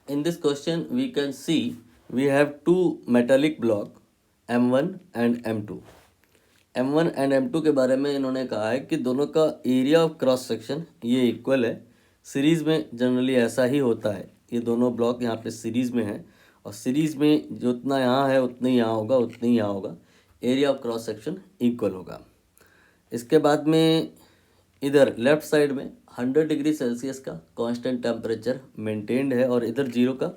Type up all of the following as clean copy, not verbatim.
In this question, we can see we have two metallic block M1 and M2. M1 and M2 के बारे में इन्होंने कहा है कि दोनों का एरिया ऑफ क्रॉस सेक्शन ये इक्वल है। सीरीज़ में जनरली ऐसा ही होता है, ये दोनों ब्लॉक यहाँ पे सीरीज़ में हैं और सीरीज़ में जितना यहाँ है उतना ही यहाँ होगा, उतना ही यहाँ होगा, area of cross section equal होगा। इसके बाद में इधर लेफ्ट साइड में 100 डिग्री सेल्सियस का कांस्टेंट टेम्परेचर मेंटेन्ड है और इधर 0 का,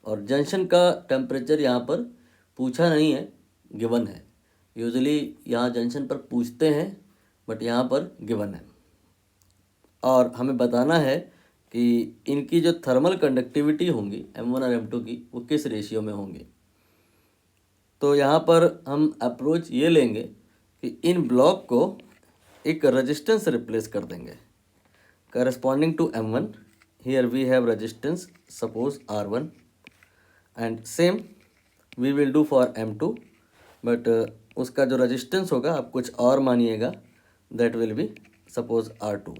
और जंक्शन का टेम्परेचर यहाँ पर पूछा नहीं है, गिवन है। यूजुअली यहाँ जंक्शन पर पूछते हैं बट यहाँ पर गिवन है। और हमें बताना है कि इनकी जो थर्मल कंडक्टिविटी होंगी M1 और M2 की, वो किस रेशियो में होंगी। तो यहाँ पर हम अप्रोच ये लेंगे कि इन ब्लॉक को एक रेजिस्टेंस से रिप्लेस कर देंगे corresponding to M1। Here we have resistance suppose R1 and same we will do for M2, but उसका जो रेजिस्टेंस होगा आप कुछ और मानिएगा, that will be suppose R2।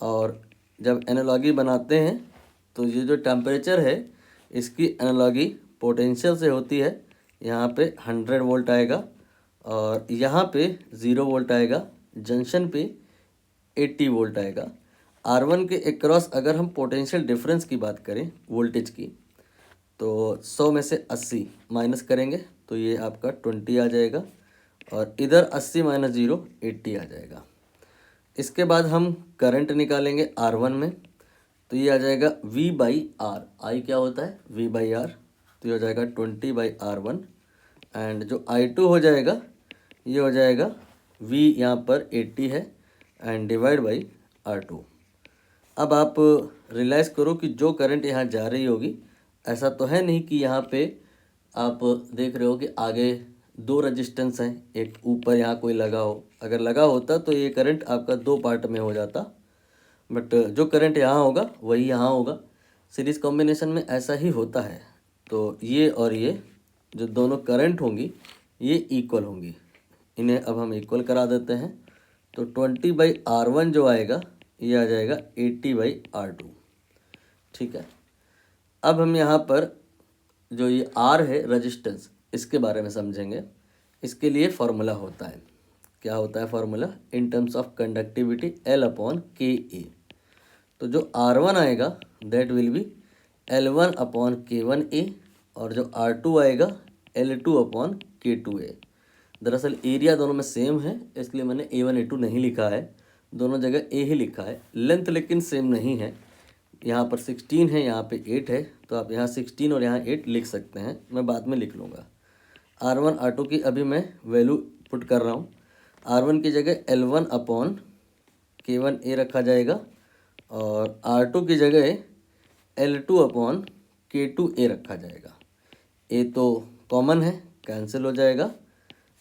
और जब एनालॉगी बनाते हैं तो ये जो टेम्परेचर है इसकी एनालॉगी पोटेंशियल से होती है। यहाँ पे 100 वोल्ट आएगा और यहाँ पे 0 वोल्ट आएगा, जंक्शन पे 80 वोल्ट आएगा। R1 के अक्रॉस अगर हम पोटेंशियल डिफरेंस की बात करें वोल्टेज की, तो 100 में से 80 माइनस करेंगे तो ये आपका 20 आ जाएगा और इधर 80 माइनस 0 80 आ जाएगा। इसके बाद हम करंट निकालेंगे R1 में, तो ये आ जाएगा V/R। I क्या होता है V/R, तो ये हो जाएगा 20/R1 एंड जो I2 हो जाएगा ये हो जाएगा V यहाँ पर 80 है एंड डिवाइड बाई R2। अब आप रियलाइज़ करो कि जो करंट यहाँ जा रही होगी, ऐसा तो है नहीं कि यहाँ पे आप देख रहे हो कि आगे दो रेजिस्टेंस हैं, एक ऊपर यहाँ कोई लगा हो। अगर लगा होता तो ये करंट आपका दो पार्ट में हो जाता, बट जो करंट यहाँ होगा वही यहाँ होगा। सीरीज़ कॉम्बिनेशन में ऐसा ही होता है। तो ये और ये जो दोनों करंट होंगी ये इक्वल होंगी, इन्हें अब हम इक्वल करा देते हैं। तो 20/R1 जो आएगा ये आ जाएगा 80/R2। ठीक है, अब हम यहाँ पर जो ये R है रेजिस्टेंस, इसके बारे में समझेंगे। इसके लिए फार्मूला होता है, क्या होता है formula, in terms of conductivity L/KA। तो जो R1 आएगा दैट विल बी L1/K1A और जो R2 आएगा L2/K2A। दरअसल एरिया दोनों में सेम है, इसलिए मैंने A1 A2 नहीं लिखा है, दोनों जगह A ही लिखा है। लेंथ लेकिन सेम नहीं है, यहाँ पर 16 है, यहाँ पे 8 है, तो आप यहाँ 16 और यहाँ 8 लिख सकते हैं, मैं बाद में लिख लूँगा। R1 R2 की अभी मैं वैल्यू पुट कर रहा हूँ। R1 की जगह L1/K1A रखा जाएगा और R2 की जगह L2/K2A रखा जाएगा। ए तो कॉमन है, कैंसिल हो जाएगा।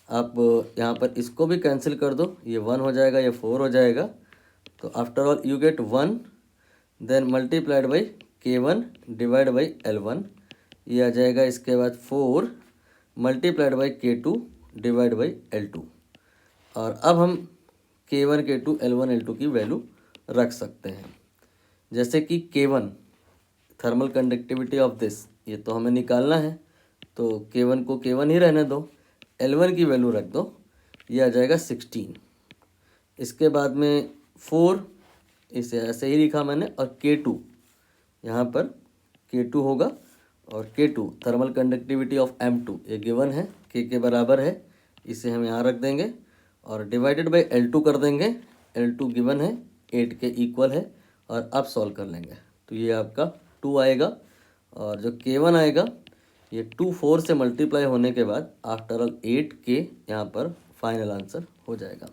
आप यहाँ पर इसको भी कैंसिल कर दो, ये 1 हो जाएगा, ये 4 हो जाएगा। तो after all you get 1 then multiplied by K1 divide by L1, ये आ जाएगा। इसके बाद 4 multiplied by K2 divide by L2। और अब हम K1 K2 L1 L2 की वैल्यू रख सकते हैं, जैसे कि K1 thermal conductivity of this, ये तो हमें निकालना है, तो K1 को K1 ही रहने दो, L1 की वैल्यू रख दो, ये आ जाएगा 16। इसके बाद में 4, इसे ऐसे ही लिखा मैंने, और K2 यहाँ पर K2 होगा और K2 thermal conductivity of M2 ये गिवन है, K के बराबर है, इसे हम यहाँ रख देंगे और डिवाइडेड बाई L2 कर देंगे। L2 गिवन है, 8 के इक्वल है, और अब सॉल्व कर लेंगे तो ये आपका 2 आएगा। और जो K1 आएगा ये 2 4 से मल्टीप्लाई होने के बाद आफ्टर ऑल 8 के यहाँ पर फाइनल आंसर हो जाएगा।